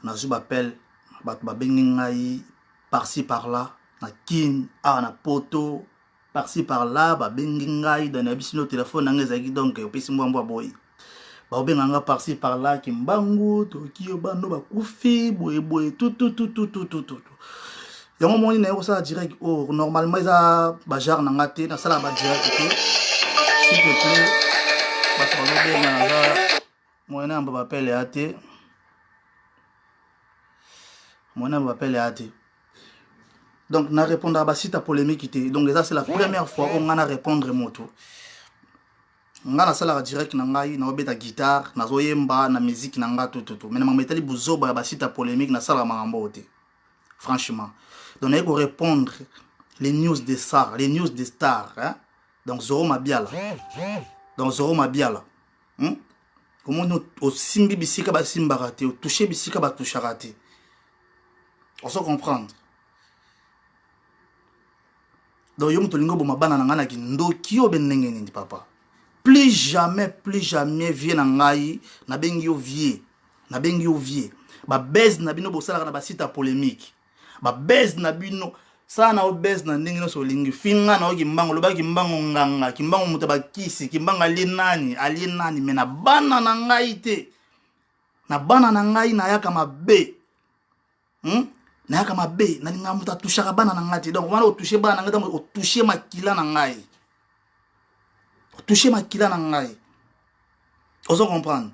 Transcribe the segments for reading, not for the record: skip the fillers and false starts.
nazu bapel bato babengi ngai par-ci par-là na kin awa na poto par-ci par-là babengi ngai dans abisi no téléphone nanga ezaki donc opesi mbwambwa boy babenga nga par-ci par-là kimbangu toki bando bakufi boye tout yango moni na ça direct oh normalement ça ba genre na ngate na sala ba direct te s'il te plaît ba tolobenga na moyena mba bapele ate moyena mba bapele ate. Donc, na répondre à la site polémique. Donc, ça, c'est la première fois où on a répondre moto. On a la direct, on a la guitare, on a la musique, on a tout. Mais on a mis la site polémique, on a la franchement. Donc, on a répondre les news des stars, hein? Donc, Zoro Mabiala. Donc, Zoro Mabiala. Comment on a simbi bisika ba simbarate, on touché bisika ba toucharate. On se comprendre. Donc, yo mutolingo boma bana nanga na kindoki o benenge ni papa. Plus jamais vie na ngai na bengi yo vie. Ba base na bino bosala na ba site polémique. Ba base na bino sa na o base na ndenge no so lingi finga na o kimbango loba kimbango nganga kimbango mutaba kisi kimbango alienani me na bana na ngai te. Na bana na ngai na yaka mabe. Na yaka mabe na linga muta touchaka bana na ngati donc wana o toucher bana ngata o toucher makila na ngai ozo comprendre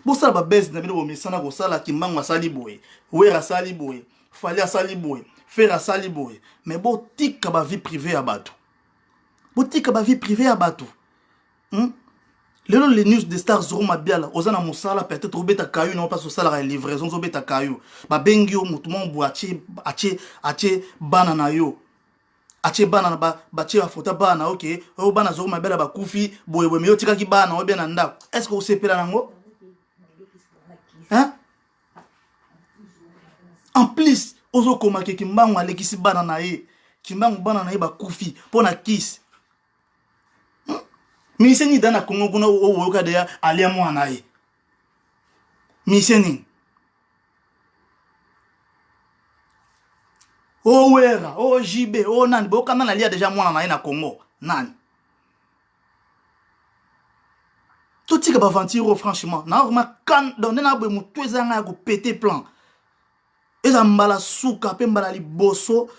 bo sala ba base na bino bo misana ko sala kimbango asali boy wera sali boy fali asali boy fera sali boy mais bo tika ba vie privée ya bato les news des stars Zoro Mabiala ozana musala peut-être obeta kayu non pas so sala la livraison obeta kayu ba bengi o mutumo bu ache bana na yo ache bana na ba che afota bana OK o bana Zoro Mabiala ba kufi boye me yo tika ki bana o bena ndako est-ce que o sepela nango hein en plus ozo komake kimbango alekisi bana na ye kimbango bana na ye ba kufi pona kiss Miseni dana Congo kuna owoka deya alia mwana ye. Miseni. O wera, o jibe, o nani, bo kana na lia deja mwana na ye na Congo. Nani. Tout tika ba ventiro franchement. Na ma kan don na bo mutu ezanga ko péter plan. Eza mbala suka pe mbala liboso.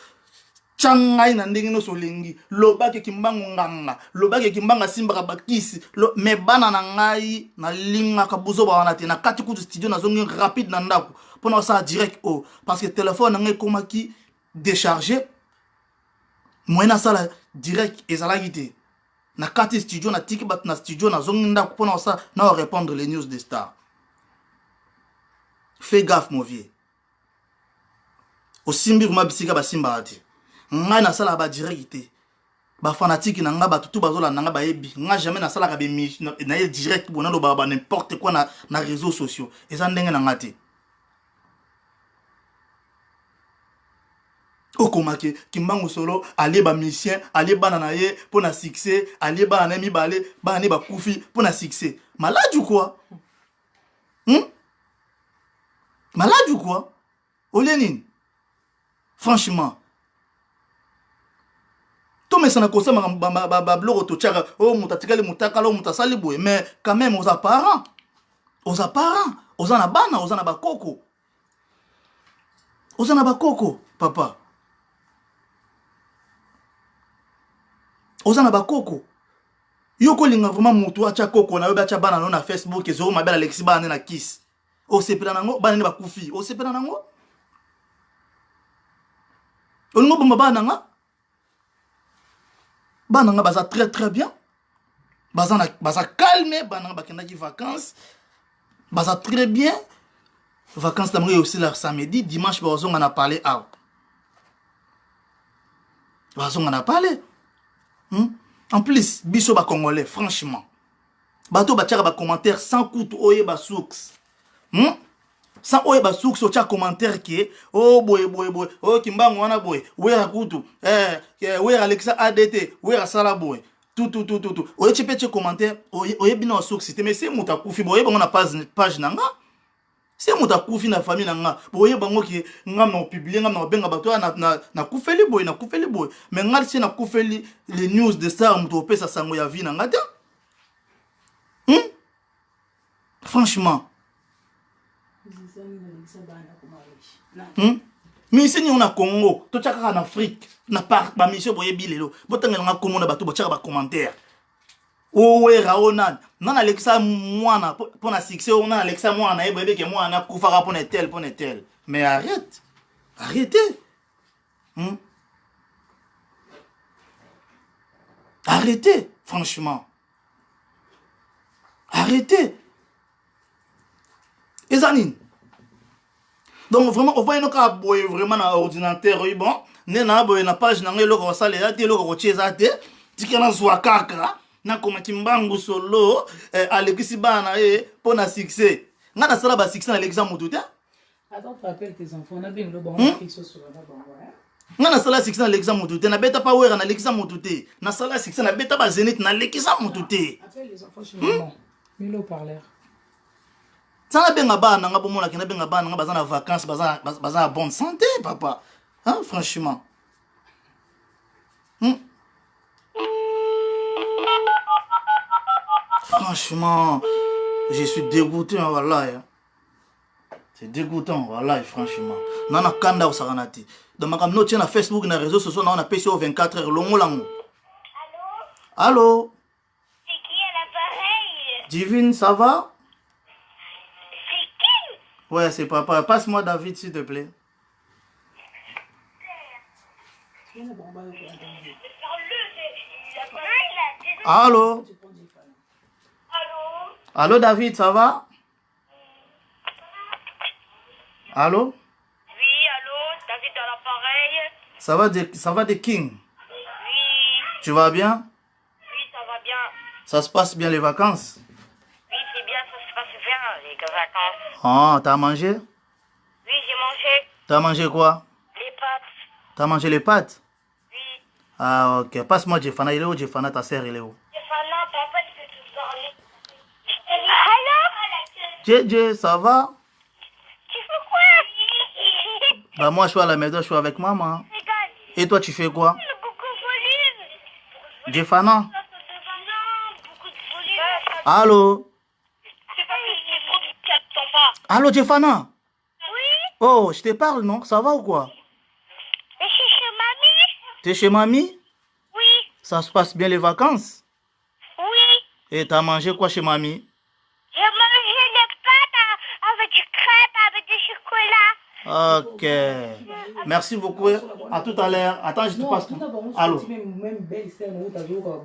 Changai na ndenge no solingi lobake kimbango nganga lobake kimbanga simba bakisi me bana na ngai na linga kabuzo ba wana te na kati ku studio na zongi rapide na ndako pona ça direct parce que téléphone ngai komaki décharger moyena sala direct ezala gité na kati studio na tiki bat na studio na zongi ndako pona ça na répondre les news des stars. Fais gaffe mon vieux osimbi kuma bisika basimba ati nga na sala ba directe ba fanatique na nga ba tutu bazola na nga ba yebi nga jamais na sala ka be na ye direct bona lo ba n'importe quoi na réseaux sociaux eza ndenge na ngati okomake kimbango solo ali ba musicien ali bana na ye pona succès ali bana na mi balé bana ne ba kufi pona succès malade ou quoi malade ou quoi Olenine franchement mais ça n'a pas ça blog to tchaka oh mutatikali mutakalo mutasali boy mais quand même aux apparents aux anabana aux anabakoko papa aux anabakoko yoko linga vraiment mutu acha koko na yo acha bana na Facebook Zoro Mabiala Alexis bana na kiss o sepela nango bana ne bakufi o sepela nango ongo bomba bana nga bananga baza très bien baza calme bananga bakenda ki vacances baza très bien vacances la aussi la samedi dimanche bazonga na parler bazonga na parler en plus biso ba congolais franchement bato ba tchaka ba commentaire sans coûte oye ba soux sans oye ba soux so tcha commentaire qui oh boy oh kimbango wana boy wera kutu wera Alexa ADT wera sala boy tout oye chepe commentaire oye bino soux c'était mais c'est muta kufi boye bongo na page nanga Si muta kufi na famille na nga, boye bango ki ngam na publier ngam na benga bato na kufeli boy na kufeli boy. Mais ngal si na kufeli les news de ça muto pesa sango ya vie na ngata. Franchement. Mais ici on a Congo, to chaka en Afrique, na part ba mission boye bilelo. Botanga nga komo na bato bochaka ba commentaire. Owe raonan non Alexa mwana pour na succès on a Alexa mwana et bébé que mwana kufaka pour tel mais arrêtez arrêtez franchement arrêtez Ezanine donc vraiment on va une ka boy vraiment na ordinateur bon nena boy na page na ngelo ko sale ya te loko ko cheza te tikana zwa kaka na komaki mbangu solo alekisi bana pour na succès nga na sala ba succès na l'examen tout attends tu rappelles tes enfants on a bien le bon fixe sur la bon nga na sala succès na l'examen tout na beta pa wera na l'examen tout na sala succès na beta ba zenith na l'examen tout appelle les enfants chez maman milo parleur ça na benga bana nga bomona kina benga bana nga bazana vacances bazana bonne santé papa hein franchement Franchement, je suis dégoûté, voilà. C'est dégoûtant, voilà, franchement. Nana kanda usaganati. Donc, ma kamno tient na Facebook, na réseaux sociaux, on a PCO 24 heures, longo lango. Allô? Allô? C'est qui à l'appareil? Divine, ça va? C'est qui? Ouais, c'est papa. Passe-moi David, s'il te plaît. Allô? Allô David, ça va? Allô? Oui, allô, David à l'appareil. Ça va de King? Oui, Tu vas bien? oui, ça va bien. Ça se passe bien les vacances? Oui, c'est bien, ça se passe bien, les vacances. Ah, t'as mangé? Oui, j'ai mangé T'as mangé quoi? les pâtes. T'as mangé les pâtes? Oui. Ah, ok. Passe-moi Jeffana. Il est où Jeffana, ta sœur, il est où? Stéphana, papa, tu peux te parler. Allô? Djé, ça va? Tu fais quoi? Bah, moi, je suis à la maison, je suis avec maman. Regarde, Et toi, tu fais quoi? beaucoup de volume. Jeffana? Non, beaucoup de volume. Allô? C'est parce que c'est trop de calme, ton pas. Allô, Jeffana? Oui, Oh, je te parle, non? Ça va ou quoi? mais c'est chez mamie? T'es chez mamie? Oui, Ça se passe bien les vacances? oui. Et t'as mangé quoi chez mamie? J'ai mangé les pâtes avec du crêpe, avec du chocolat. Ok. Merci beaucoup. À tout à l'heure. Attends, je te passe. Allô? même belle sœur où t'as vu au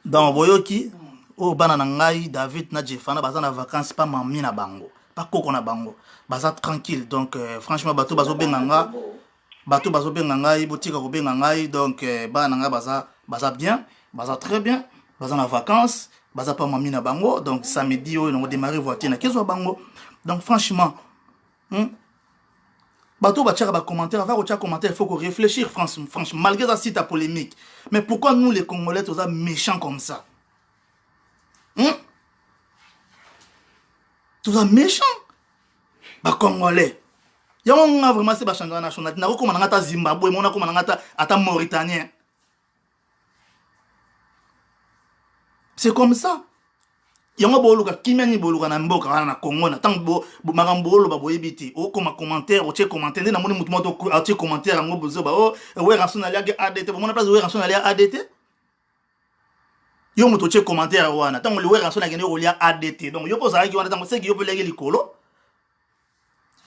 Dans Boyoki, au Bananangai, David na Jeffana, baza na vacances, pas mamie na bango. Pas koko na bango. Baza tranquille. Donc, franchement, bateau bazo benganga. Bateau bazo benganga, ibotika ko benganga. Donc, bananga baza bien. Baza très bien. Baza na vacances. Baza pas mamie na bango. Donc, samedi, on va démarrer voiture na kezo bango. Donc, franchement, bateau va tirer commentaire, va retirer commentaire, il faut qu'on réfléchisse franchement, malgré ça si ta polémique. Mais pourquoi nous les Congolais tous méchants comme ça? Tous méchants? Bah Congolais. Il y a vraiment c'est changement national. Na ko mananga ta Zimbabwe, mona ko mananga ta Mauritanien. C'est comme ça. Yango boluka kimeni boluka na mboka wana na Congo na tant bo magambolo ba boyebiti o comme commentaire o che commentaire na moni mutu moto a che commentaire ngo bozo ba o we ranson na lia ADT mona place we ranson na lia ADT yo mutu che commentaire wana tant le we ranson na gene o lia ADT donc yo poza ki wana tant c'est ki yo pelegi likolo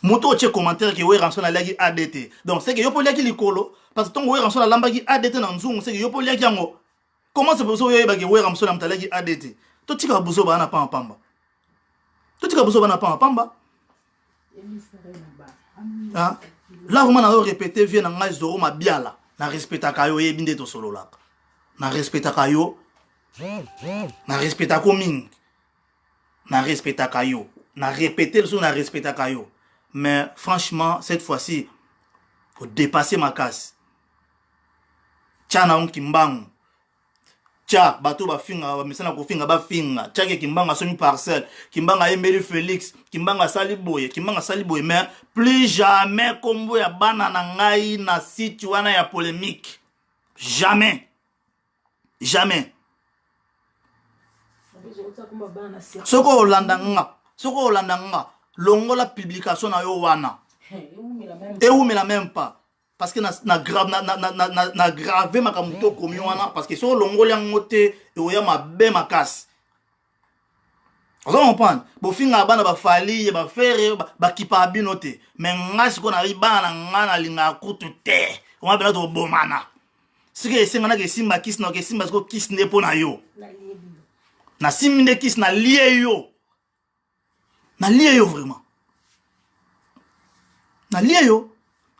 mutu che commentaire ki we ranson na lia ADT donc c'est que yo pelegi likolo parce que tant we ranson na lamba ki ADT na nzungu c'est que yo pelegi yango comment c'est pour ça yo ba ki we ranson na mtalegi ADT to tika buzo bana pa pamba to tika buzo bana pa pamba ah là vraiment na répéter vient na zoro ma biala na respecta kayo yebinde to solo la na respecta kayo na respecta ko ming na respecta kayo na répéter le son na respecta kayo mais franchement cette fois-ci faut dépasser ma casse tchana on kimbangu Tia bato ba finga misana ko finga ba finga tiake kimbanga soni parcelle kimbanga Embeli Félix kimbanga saliboye mais plus jamais kombo ya bana na ngai na site wana ya polémique jamais soko olanda nga longola publication na yo wana eumela même pas parce que na grave makamuto komi wana parce que so longoli yango te eoya mabe makasi ozo comprendre bofinga bana bafali bafere bakipa bino te mais nga siko na bana nga na linga kutu te on bena to bomana sike esenga na ke simba kiss na ke simba siko kiss ne po na yo na siminde kiss na lie yo vraiment na lie yo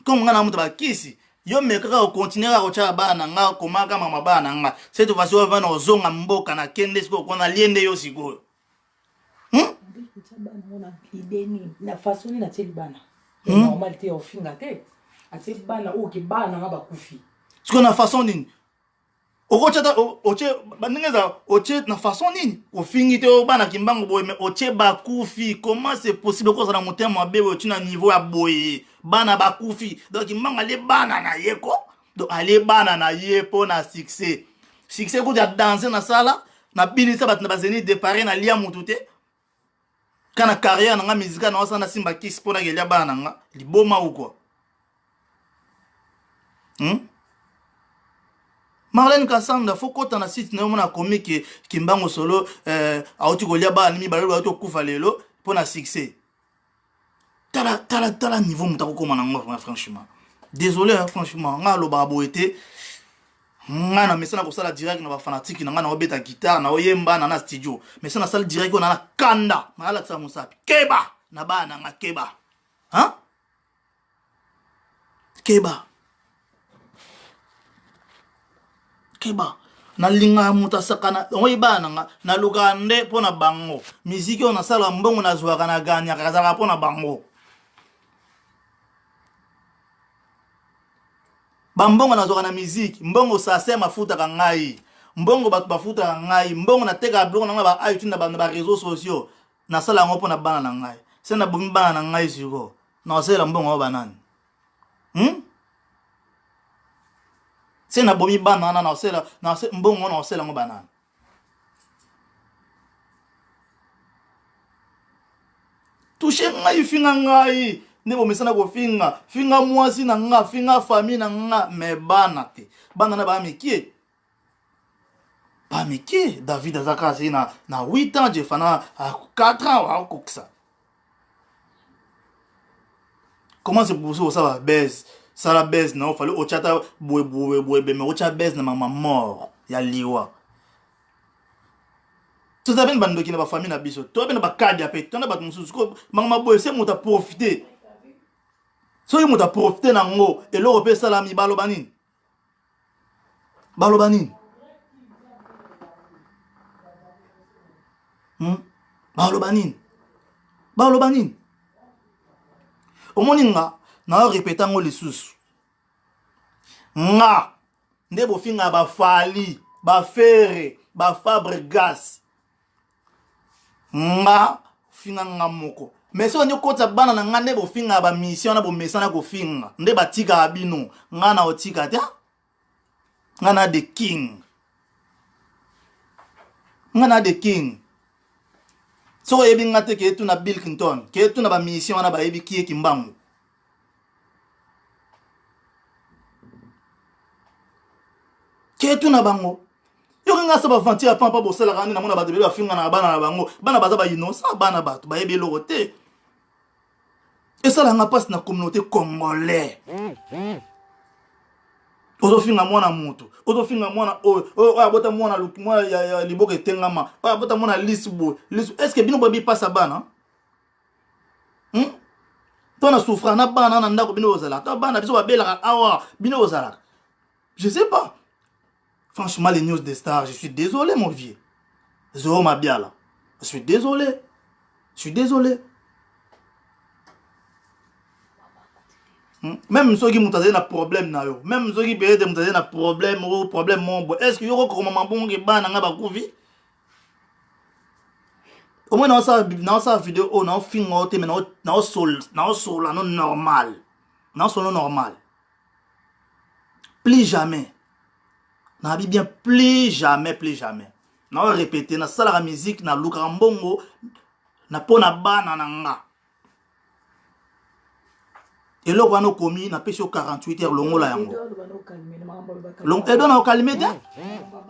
comme nga na mutu ba kisi yo mekaka o continuer ko cha bana nga komaka mama bana nga cette fois-ci on va na ozonga mboka na kende siko ko na liende yo siko na façon ni na teli bana normalité au finga te ati bana o ki bana nga bakufi siko na façon nini okochata oche bandengeza oche na façon nini ofingi te o bana kimbango boye mais oche bakufi comment c'est possible ko ça na motema abebe oche na niveau ya boye bana bakufi donc kimbango ale bana na yeko donc ale bana na yepo na succès ko ya danser na sala na binisa bat na bazeni déparer na lia mutu te kana carrière na nga musique na osana simba kiss pona gelia bana nga liboma ou quoi Marlène Kassanda faut kota na site na mona comique kimbango solo auti kolia ba nimi balelo auti okufa lelo pona succès tala niveau mutako koma na ngo franchement désolé franchement nga lo babo été nga na mesana ko sala direct na ba fanatique na nga na obeta guitare na oyemba na studio mesana sala direct na kanda na ala tsa musapi keba na bana nga keba keba na linga muta sakana oyi bana nga na lugande pona bango miziki ona sala mbongo na zwaka na ganya kazaka pona bango bambongo na zwaka na miziki mbongo sase mafuta ka ngai mbongo batu bafuta ka ngai mbongo na teka blongo na ba ayuti na ba réseaux sociaux na sala ngo pona bana na ngai sena bumi bana na ngai siko na sala mbongo ba nani sena bomi bana na sela na mbongo na sela ngo banana touche ngai finga ngai nebo mesana ko finga mwasi na nga finga famille na nga me bana te bana na ba mikie David azaka na 8 ans Jefana à 4 ans wa koksa comment c'est pour ça va baisse ça la baisse non fallait au chata boue mais au chata baisse na maman mort ya liwa tout ça ben bando ki na ba famille na biso to ben ba kadi apé to na ba mususu ko maman boue c'est muta profiter so yi muta profiter na ngo et lo repé salami balo banine balo banine omoninga na répéter ngo lisusu nga ndebo finga ba fali ba fere ba Fabregas nga finga nga moko mais so nyo kota bana na nga ndebo finga ba mission na bo mesana ko finga ndeba tika abino nga na otika ta nga na the king so ebi ngate ke tu na Bill Clinton ke tu na ba mission na ba ebi kie kimbangu ke tu na bango yo nga sa ba vanti a pampa bo sala kana na mona ba debela finga na bana na bango bana baza ba innocent bana bato ba ebi lokote et ça la nga passe na communauté congolais ozo finga mwana mutu ozo finga mwana abota mwana mwana ya liboke tengama abota mwana lisbo est-ce que bino babi passa bana tona souffra na bana na ndako bino ozala ta bana biso babela awa bino ozala je sais pas franchement les news des stars je suis désolé mon vieux Zo Mabiala je suis désolé Même ceux qui m'ont donné un problème na yo, même ceux qui peut-être m'ont donné un problème ou problème mon boy. Est-ce que yo ko maman bon ke ba na nga ba kuvi? Au moins dans sa vidéo on a film on te mais na sol non normal. Non son normal. Plus jamais. Na bi bien plus jamais. Na répéter na sala la musique na luka mbongo na pona bana na nga. Et là, on a commis, on a pêché 48 heures, on a yango. Donc, et donc, on a calmé,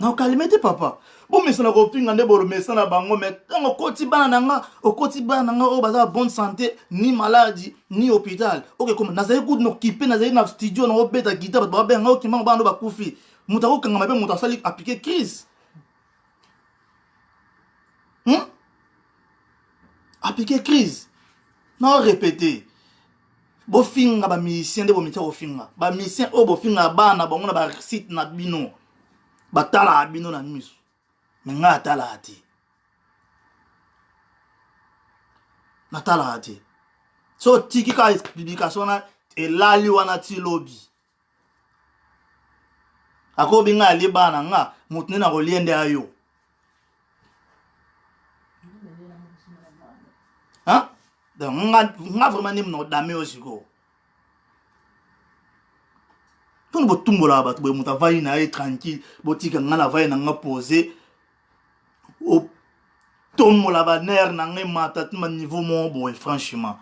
on a calmé, papa. Bon, mais ça n'a pas fini, on a bon, mais ça n'a pas bon, mais au quotidien, on a bonne santé, ni maladie, ni hôpital. Ok, comme, on a écouté nos kippés, on a un studio, on a fait la guitare, on a fait un qui m'a bandu à koufi. Moutaro, quand on a fait, on a sali appliqué crise. Appliqué crise. Non, répétez. Bofinga ba musicien de bo mita bofinga ba musicien o bofinga bana bango na ba site na bino batala bino na miso menga tala ati na tala ati so tiki ka publication na elali wana ti lobby ako binga li bana nga mutune na koliende ayo hein. Donc, on a vraiment des damés aussi. Tout le monde est là, tout le monde est tranquille, botika ngana vai na posé au tombe la bannière na ngema niveau mon boy franchement.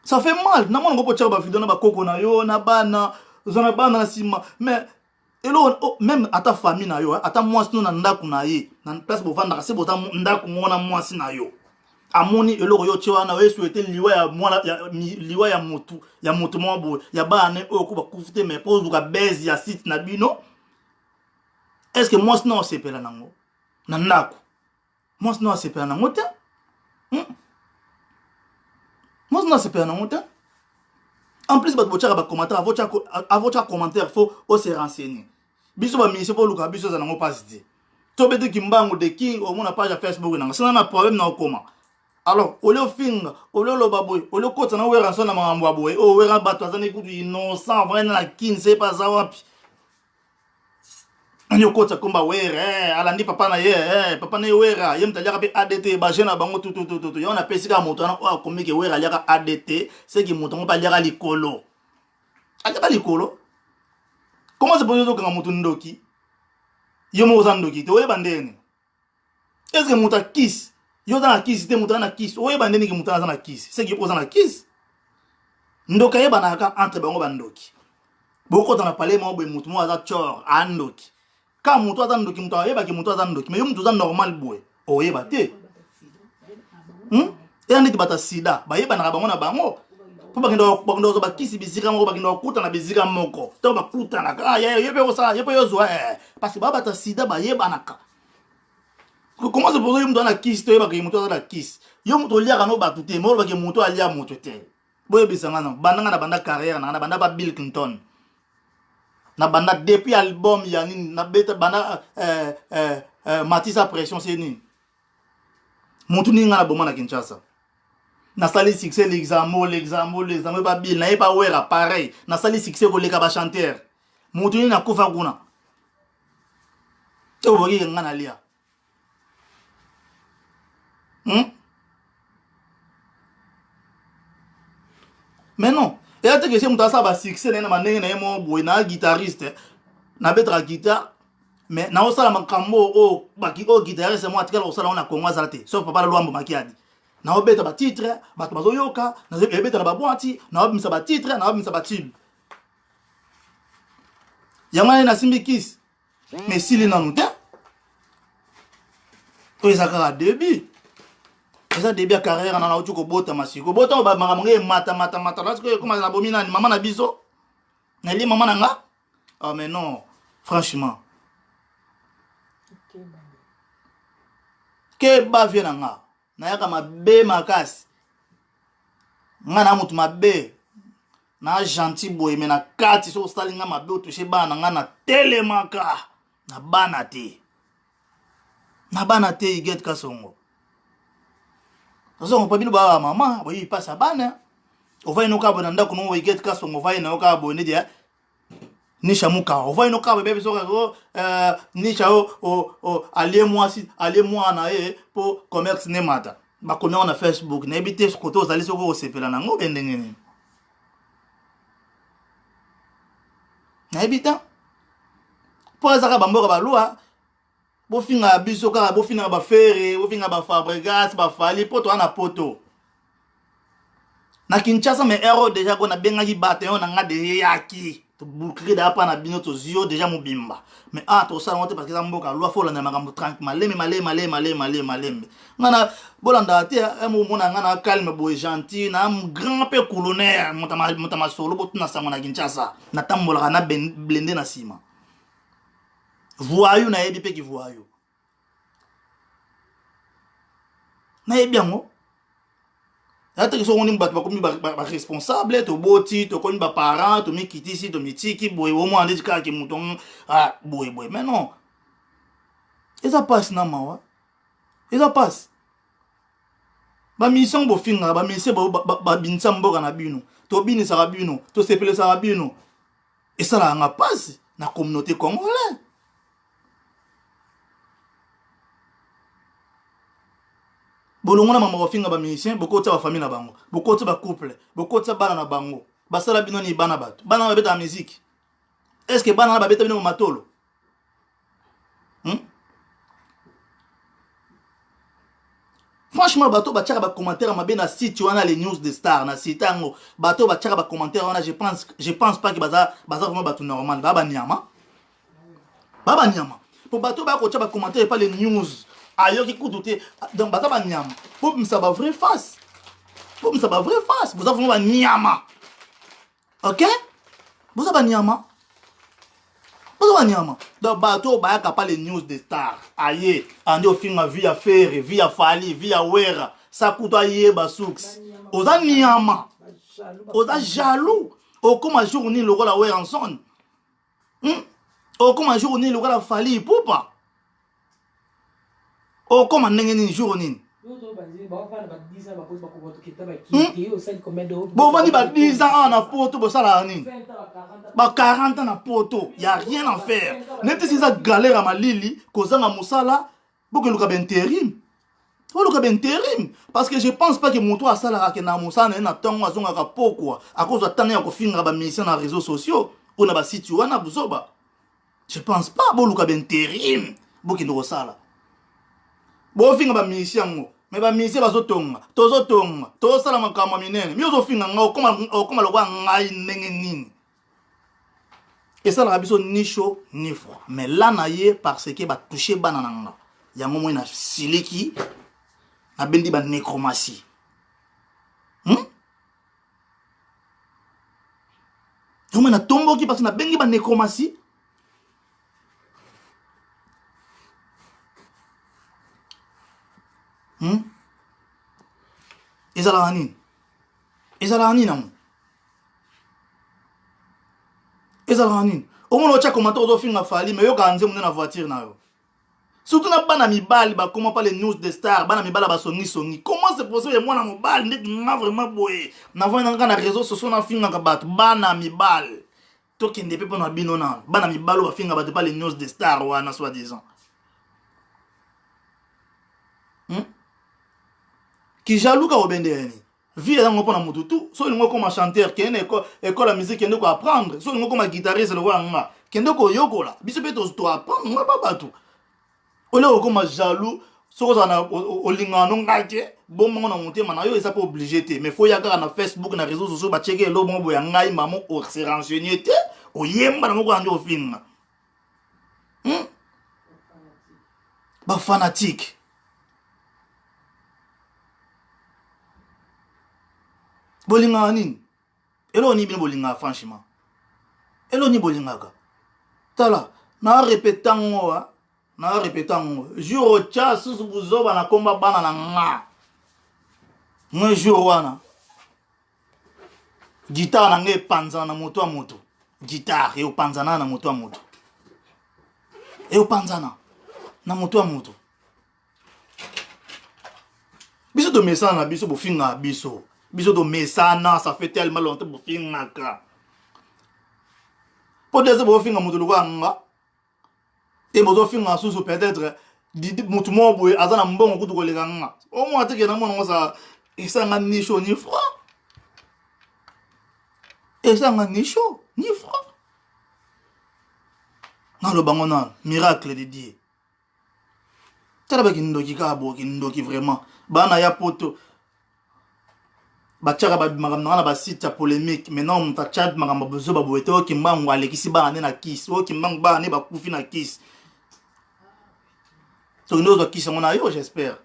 Ça fait mal. Na mona ko ba vidéo na ba koko na yo na bana, zona bana sima mais elo même ata famille na yo, ata mwasi no na ndaku na ye, na place bo vanda kasi bota ndaku ngona mwasi na yo. Amoni eloko yo tiwa na we souhaiter liwa ya mwana liwa ya mutu mwabo ya bana oko ba kufite mais pose ka base ya site na bino. Est-ce que moi non sepela nango na ndako moi non sepela nango te moi non sepela nango te en plus ba bocha ba commentaire avocha commentaire faut o se renseigner biso ba mission pour luka biso za nango passe dit to bete kimbango de king au mona page Facebook nanga sana na problème na okoma. Alors, au lieu de finir, au lieu de babouer, au lieu de continuer à faire un peu de babouer, au lieu de battre un peu innocent, vraiment la kin, c'est pas ça. On y a quoi ça comme babouer, alandi papa na ye, papa na yera, yem talia kape ADT, bajena bango tout. On a pesé qu'à monter, on a commis que wera liaka ADT, c'est qui monte, on pas liaka likolo. Aliaka likolo. Comment c'est possible que monte ndoki? Yomo zandoki, te oye bandene. Est-ce que monte kiss? Yo dans la kiss, te muta na kiss. Oye bandeni ki muta na kiss. C'est qui pose na kiss. Ndoka ye banaka entre bango bandoki. Boko dans la palais mo be mutu mo aza chor andoki. Ka mutu aza ndoki mutu ye ba ki mutu aza ndoki. Mais yo mutu aza normal boy. Oye ba te. Et andi bata sida. Ba ye banaka bango na bango. Po ba kindo zo ba kiss bizika mo ba kindo kuta na bizika moko. To ba kuta na ka ye pe osa ye pe yo zo parce que ba bata sida ba ye banaka. Comment c'est pour ça que je suis kiss, tu es la kiss. Je suis lié à nos batute, mais je suis lié à mon tete. Boye bisanga non, bandanga na banda carrière na banda ba Bill Clinton. Na banda depuis album yani na beta banda Matissa pression c'est ni. Montu ni ngana boma na Kinshasa. Na sali succès l'examen ba Bill na pas wera pareil. Na sali succès ko leka ba chanteur. Montu ni na kufa kuna. Tu vois ngana lia. Mais non, et à te que c'est mon ça va succès na manenge na mo boy na guitariste na betra guitare mais na osala makambo o baki o guitariste moi atikala osala na Congo azalate sauf papa Luambo Makiadi na obeta ba titre bato bazoyoka na ebeta na ba boîte na obimisa ba titre na obimisa ba tube yamane na simbi kiss mais sili na nous te to ezaka début. Ça début à carrière on a autre ko bota masiko bota ba mangamnge mata parce que comment na bomina ni maman na biso na li maman nga oh mais non franchement ke ba vient nga na yaka mabe makasi nga na mutu mabe na gentil boy mais na kati so stalinga mabe o toucher bana nga na telemaka na bana te get kasongo. On peut dire bah maman, oui, il passe à banne. On va y no kabo nanda kuno wicket kaso on va y no kabo ne dia nisha muka on va y no kabo bébé so nisha o aller moi na pour commerce ne mata ba comment on a Facebook na ebité ce côté aux aller soko osepela nango bendengeni na ebita po azaka bamboka balua bofinga biso kaka bofinga ba fere bofinga ba Fabregas ba fali poto ana poto na Kinshasa me ero déjà ko na bengaki bataillon na nga de yaki to boucler da pa na bino to zio déjà mobimba mais to ça monte parce que ça mboka loi faut la na makambo tranquille maleme ngana bolanda te mo mona ngana calme boy gentil na grand peu colonel motama solo botuna sango na Kinshasa na tambola na blende na sima voyou na yebi pe ki voyou na yebi yango ata ki so ngoni mbato bakomi ba responsable to boti to koni ba parents to mikitisi to mitiki boy au moins ndika ki muton boy mais non ça passe na mawa ça passe ba mission bo finga ba mission ba binsa mboka na bino to bini sa bino to sepele sa bino et ça la nga passe na communauté congolaise. Bolongona mama wafinga ba musicien boko tsa ba famille na bango boko tsa ba couple boko tsa bana na bango basala bino ni bana bato bana ba beta musique est-ce que bana ba beta bino matolo franchement bato ba tchaka ba commentaire mabe na site wana les news de star na site ango bato ba tchaka ba commentaire wana je pense pas que baza vraiment bato normal baba nyama pour bato ba ko tcha ba commentaire pas les news ailleurs qui coûte douter donc bata ba nyama pour ça ba vrai face vous avez vraiment nyama ok vous avez nyama donc bato ba ka pas les news de star aye andi ofinga via faire via fali via wera ça coûte aye ba sux oza nyama oza jaloux o comme jour ni le rôle la wera en son o comme jour ni le rôle la fali poupa oh comment n'engeni jour ni bon vandi ba 10 ans na poto bo sala ni ba 40 ans na poto y a rien à faire net si ça galère à malili kozanga musala boke luka ben intérim parce que je pense pas que moto a sala ka na musala na tongo azonga ka pokwa à cause de tania ko finga ba mission na réseaux sociaux on a ba site wana buzoba je pense pas bo luka ben intérim boke ndo sala bo finga ba mission mais ba mission bazotonga to sala makama minene mi ozo finga ngo koma lokwa ngai ndenge nini et ça la biso ni chaud ni froid mais là na ye parce que ba toucher banana yango mo na siliki na bendi ba nécromancie yango na tombo ki parce que na bengi ba nécromancie ezala nini nango ezala nini omona otia commentaire ozofinga fali mais yoka nze munene na voiture na yo surtout na bana mibali bakoma pa les news de star bana mibali basongi comment c'est possible ya mwana mobali ndeti nga vraiment boye navanda na réseaux sociaux na fingaka bato bana mibali tokende mpe mpo na bino na bana mibali oyo bafinga bato pa les news de star wana soi disant qui jaloux ka obendeni vie yango pona mututu so lingo comme chanteur kene école la musique kende ko apprendre so lingo comme guitariste le wanga kende ko yokola biso pe to apprendre nga ba bato ole comme jaloux so ko na olingano ngake bomo na motema na yo esa pas obligé te mais faut yaka na Facebook na réseaux sociaux ba checker lo mo boya ngai mamo o se renseigner te o yemba na moko andi ofinga ba fanatique bolinga nini elo ni bin bolinga franchement elo ni bolingaka tala na répétango jour cha susu buzoba na komba bana na nga un jour wana guitare na nge panza na moto a moto guitare e panzana na moto a moto e panzana na moto a moto biso to message na biso bofinga biso Biso de mesana, ça fait tellement longtemps pour finir naka. Pour dire ça, pour finir mon tour anga. Et pour finir sous peut-être mutu mo boye azana mbongo kutu kolega nga. Au moins te kena mona ça isanga ni chaud ni froid. Isanga ni chaud ni froid. Dans le bangonan, miracle de Dieu. Tala ba kindoki kabo kindoki vraiment. Bana ya poto. Bachaka ba makamna na ba site ya polémique. Maintenant on ta chat makamba bozo ba boete o kimbangu alekisi ba ne na kiss. O kimbangu ba ne ba kufi na kiss. So nous doit kiss on a yo j'espère.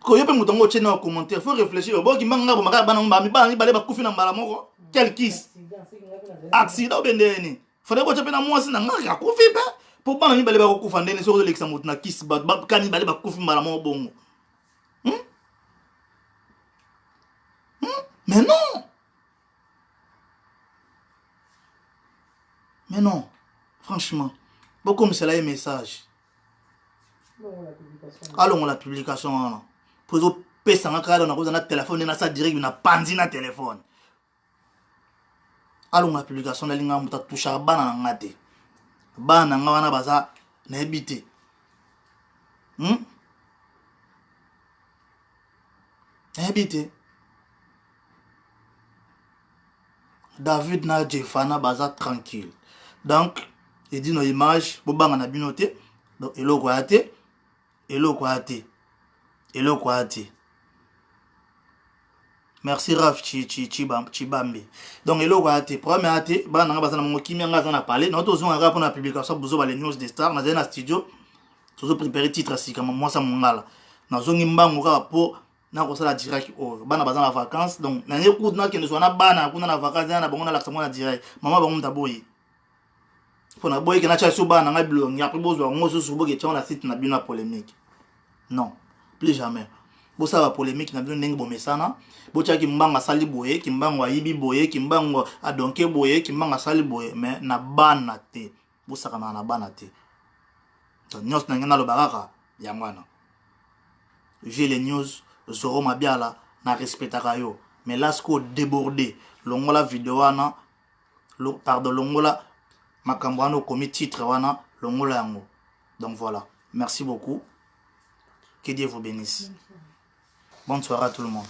Ko yope mutongo chena commentaire, faut réfléchir. Bo kimbangu ngabo makaba bana mba mi ba ni bale ba kufi na mbala moko. Quel kiss? Accident bendeni. Fallait que tu aies un mois sans nga kufi ba. Pour pas ni bale ba kufa ndeni so lexa mut na kiss ba kani bale ba kufi mbala mo bongo. Mais non. Mais non. Franchement. Beaucoup comme cela un message. Allons la publication. Pour payer ça on a téléphone na ça direct na panzi na téléphone. Allons la publication na linga muta toucha bana ngate. Bana nga wana baza na ebité. Habité. David na Jefana baza tranquille. Donc, il dit nos images, bobanga na binoté. Donc, elo kwate. Merci Raf Chibambi. Donc, elo kwate. Premier ate, bana nga baza na mongo kimi nga za na parler. Notre zone nga pour la publication bozo ba les news des stars na zena studio. Toujours préparer titre si comme moi ça mongala. Na zongi mbango ka po na ko sala direct o bana baza na vacances donc na yeku na kende so na bana kuna na vacances na bango na laksa mona direct mama bango mtaboyi pona boyi ke na cha so bana nga bilo nya pribozo ngo so so boke tshona site na bino polémique non plus jamais bo ça va polémique na bino ndenge bo mesana bo tshaki mbanga sali boye kimbango ayibi boye kimbango adonke boye kimbango sali boye mais na bana te bo saka na bana te donc nyos na ngana lo baraka ya mwana j'ai les news Zoro Mabiala na respectaka yo mais là ce qu'on débordé longola vidéo wana pardon longola makambo wana komi titre wana longola yango donc voilà merci beaucoup que Dieu vous bénisse bonne soirée à tout le monde.